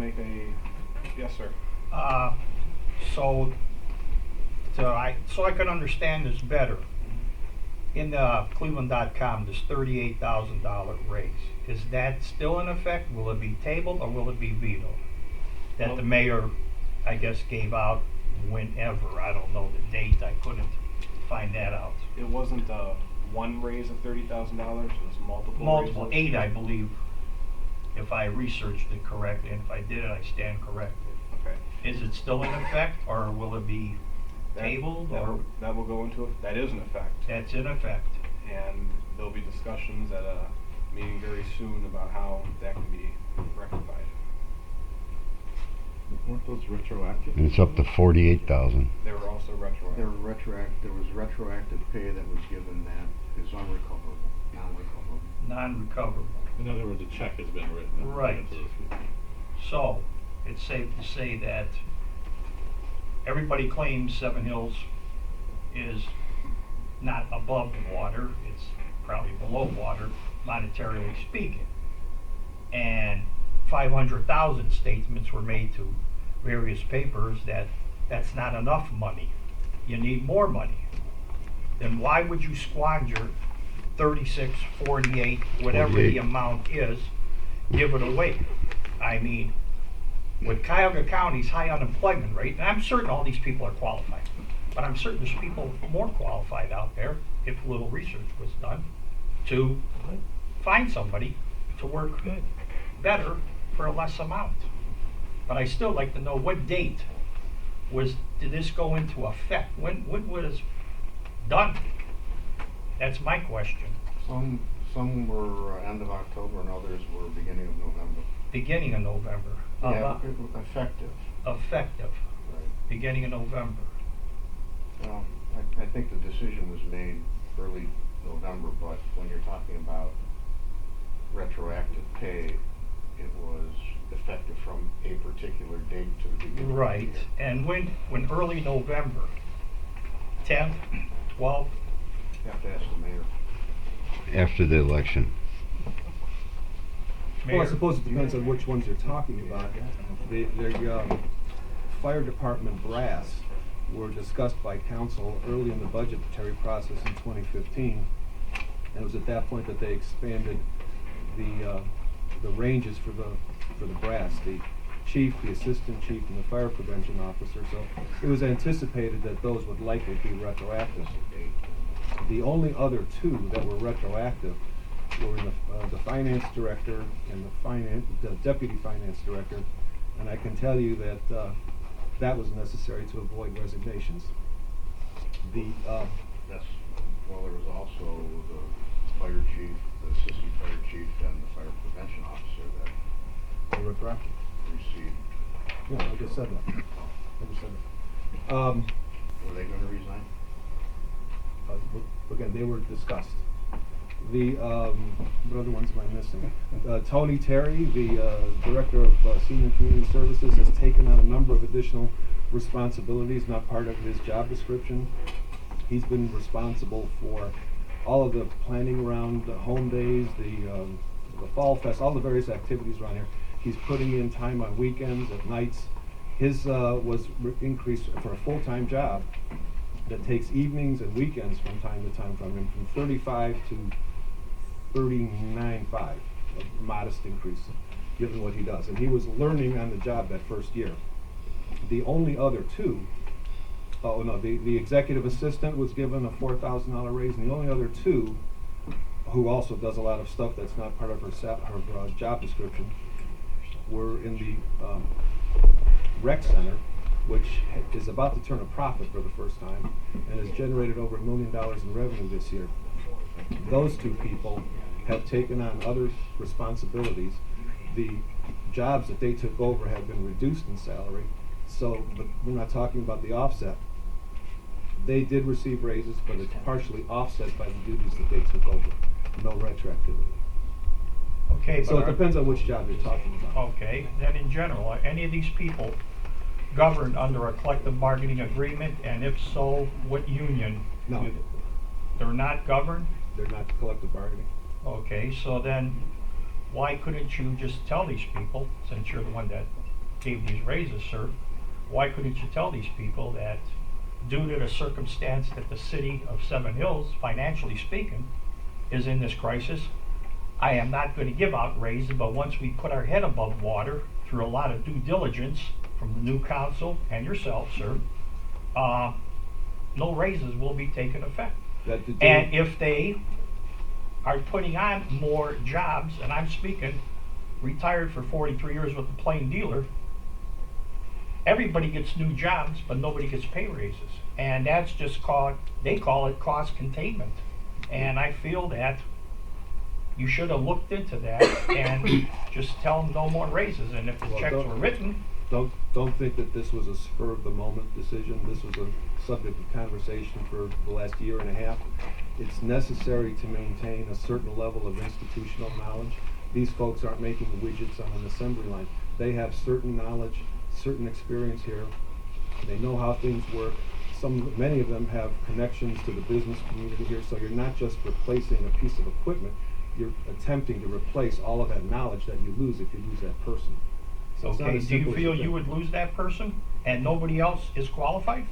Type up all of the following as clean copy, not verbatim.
make a, yes, sir. Uh, so, so I can understand this better. In the Cleveland.com, this $38,000 raise, is that still in effect? Will it be tabled or will it be vetoed? That the Well- mayor, I guess, gave out whenever. I don't know the date. I couldn't find that out. It wasn't one raise of $30,000, it was multiple Multiple, raises. 8, I believe, if I researched it correctly, and if I did it, I stand corrected. Okay. Is it still in effect, or will it be tabled, or That will go into, that is in effect. that's in effect? And there'll be discussions at a meeting very soon about how that can be rectified. Weren't those retroactive? And it's up to 48,000. They were also retroactive. There was retroactive pay that was given that is unrecoverable, non-recoverable. Non-recoverable. In other words, a check has been written. and Right. given to those people. So, it's safe to say that everybody claims Seven Hills is not above water, it's probably below water, monetarily speaking. And 500,000 statements were made to various papers that that's not enough money. You need more money. Then why would you squander 36, 48, whatever the 48. amount is, give it away? I mean, with Cuyahoga County's high unemployment rate, and I'm certain all these people are qualified, but I'm certain there's people more qualified out there, if a little research was done, to find somebody to work better for a less amount. But I still like to know what date did this go into effect? When was done? That's my question. Some were end of October and others were beginning of November. Beginning of November. Yeah, effective. Effective, Right. beginning of November. Well, I think the decision was made early November, but when you're talking about retroactive pay, it was effective from a particular date to the beginning of the Right, year. and when early November, 10th, 12th, You have to ask the mayor. After the election. Well, I Mayor? suppose it depends on which ones you're talking about. The fire department brass were discussed by council early in the budgetary process in 2015. And it was at that point that they expanded the ranges for the brass, the chief, the assistant chief, and the fire prevention officer. So it was anticipated that those would likely be retroactive. The only other two that were retroactive were the finance director and the deputy finance director, and I can tell you that that was necessary to avoid resignations. That's, well, there was also the fire chief, the assistant fire chief, and the fire prevention officer that They were retroactive. received. Yeah, I just said that. I just said that. Were they gonna resign? Again, they were discussed. What other ones am I missing? Tony Terry, the Director of Senior Community Services, has taken on a number of additional responsibilities, not part of his job description. He's been responsible for all of the planning around the home days, the fall fest, all the various activities around here. He's putting in time on weekends, at nights. His was increased for a full-time job that takes evenings and weekends from time to time from him, from 35 to 39.5, a modest increase given what he does. And he was learning on the job that first year. The only other two, the executive assistant was given a $4,000 raise, and the only other two, who also does a lot of stuff that's not part of her job description, were in the rec center, which is about to turn a profit for the first time and has generated over $1 million in revenue this year. Those two people have taken on other responsibilities. The jobs that they took over have been reduced in salary, so but we're not talking about the offset. They did receive raises, but it's partially offset by the duties that they took over. No retroactivity. Okay, So but it depends on which job you're talking about. Okay, then in general, are any of these people governed under a collective bargaining agreement, and if so, what union? No. They're not governed? They're not collective bargaining. Okay, so then why couldn't you just tell these people, since you're the one that gave these raises, sir, why couldn't you tell these people that due to the circumstance that the city of Seven Hills, financially speaking, is in this crisis, I am not going to give out raises, but once we put our head above water through a lot of due diligence from the new council and yourself, sir, no raises will be taken effect. That the- And if they are putting on more jobs, and I'm speaking retired for 43 years with the Plain Dealer, everybody gets new jobs, but nobody gets pay raises. And that's just they call it cost containment. And I feel that you should have looked into that and just tell them no more raises. And if the Well, checks don't- were written, Don't think that this was a spur of the moment decision. This was a subject of conversation for the last year and a half. It's necessary to maintain a certain level of institutional knowledge. These folks aren't making widgets on an assembly line. They have certain knowledge, certain experience here. They know how things work. Many of them have connections to the business community here, so you're not just replacing a piece of equipment, you're attempting to replace all of that knowledge that you lose if you lose that person. So it's not okay, as do you simple as feel think. you would lose that person and nobody else is qualified?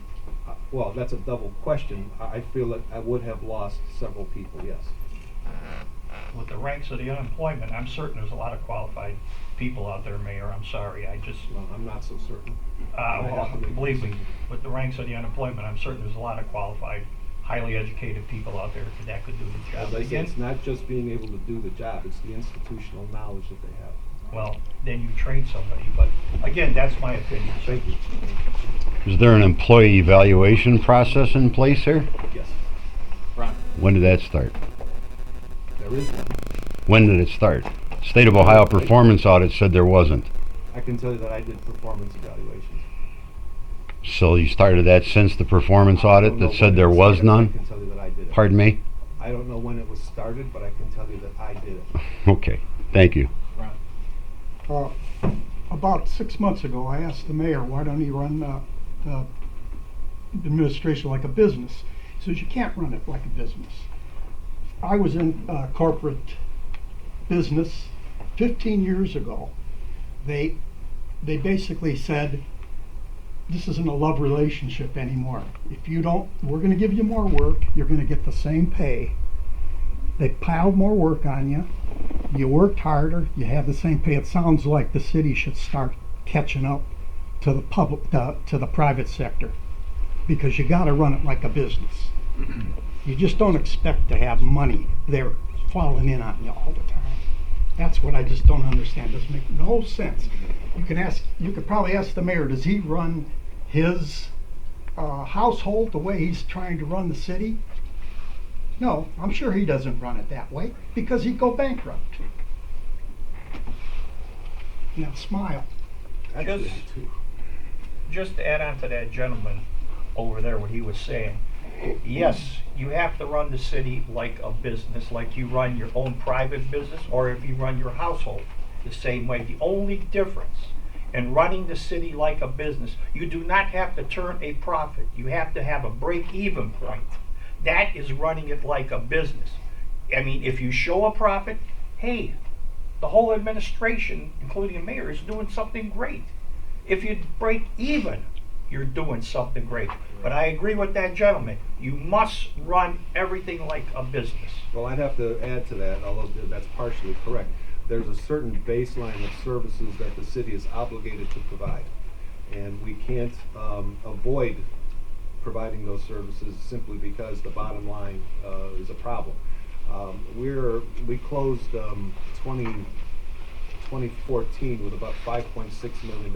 Well, that's a double question. I feel that I would have lost several people, yes. With the ranks of the unemployment, I'm certain there's a lot of qualified people out there, Mayor. I'm sorry, I just, Well, I'm not so certain. I have well, to make a believe me, decision. with the ranks of the unemployment, I'm certain there's a lot of qualified, highly educated people out there that could do the job. As I say, Again, it's not just being able to do the job, it's the institutional knowledge that they have. well, then you train somebody, but again, that's my opinion. sir. Thank you. Is there an employee evaluation process in place here? Yes, Ron, When did that start? there is one. When did it start? State of Ohio performance audit said there wasn't. I can tell you that I did performance evaluations. So you started that since the performance I audit don't know that said when there it was started, but I none? can tell you that I did it. Pardon me? I don't know when it was started, but I can tell you that I did it. Okay, thank you. Ron. About 6 months ago, I asked the mayor, why don't he run the administration like a business? He says, you can't run it like a business. I was in corporate business 15 years ago. They basically said, this isn't a love relationship anymore. If you don't, we're gonna give you more work, you're gonna get the same pay. They piled more work on you. You worked harder, you have the same pay. It sounds like the city should start catching up to the public, to the private sector, because you gotta run it like a business. You just don't expect to have money there falling in on you all the time. That's what I just don't understand. Doesn't make no sense. You could probably ask the mayor, does he run his household the way he's trying to run the city? No, I'm sure he doesn't run it that way, because he'd go bankrupt. Now smile. Actually, Just- I do. Just to add on to that gentleman over there, what he was saying, yes, you have to run the city like a business, like you run your own private business, or if you run your household the same way. The only difference in running the city like a business, you do not have to turn a profit. You have to have a break-even point. That is running it like a business. I mean, if you show a profit, hey, the whole administration, including the mayor, is doing something great. If you break even, you're doing something great. But I agree with that gentleman. You must run everything like a business. Well, I'd have to add to that, although that's partially correct. There's a certain baseline of services that the city is obligated to provide. And we can't avoid providing those services simply because the bottom line is a problem. We closed 2014 with about $5.6 million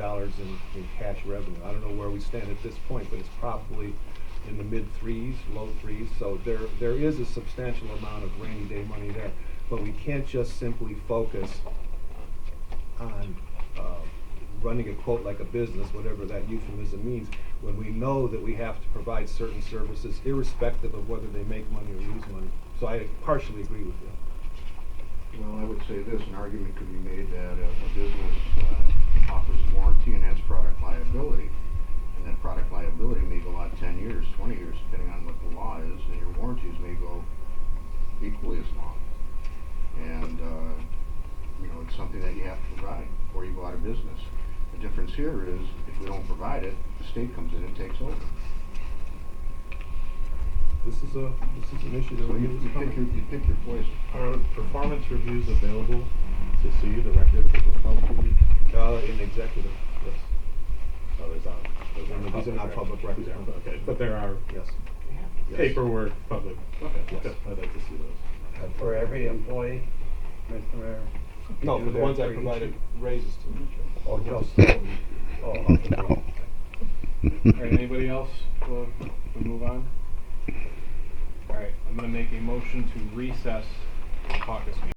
in cash revenue. I don't know where we stand at this point, but it's probably in the mid threes, low threes. So there is a substantial amount of rainy day money there. But we can't just simply focus on running a quote like a business, whatever that euphemism means, when we know that we have to provide certain services irrespective of whether they make money or lose money. So I partially agree with you. Well, I would say this, an argument could be made that a business offers warranty and has product liability. And that product liability may go out 10 years, 20 years, depending on what the law is, and your warranties may go equally as long. And, it's something that you have to provide before you go out of business. The difference here is, if we don't provide it, the state comes in and takes over. This is an issue that So we you need to pick your poison. Are performance reviews available to see the record of the performance review? In executive, yes. Oh, there's not. These are not public records. Okay, but there are, Yes. Yes. paperwork, public. Okay, Yes. good. I'd like to see those. For every employee, Mr. Mayor? No, You for do the ones that I for each? provided raises to. Oh, just, oh, okay. All right, anybody else before we move on? All right, I'm gonna make a motion to recess the caucus meeting.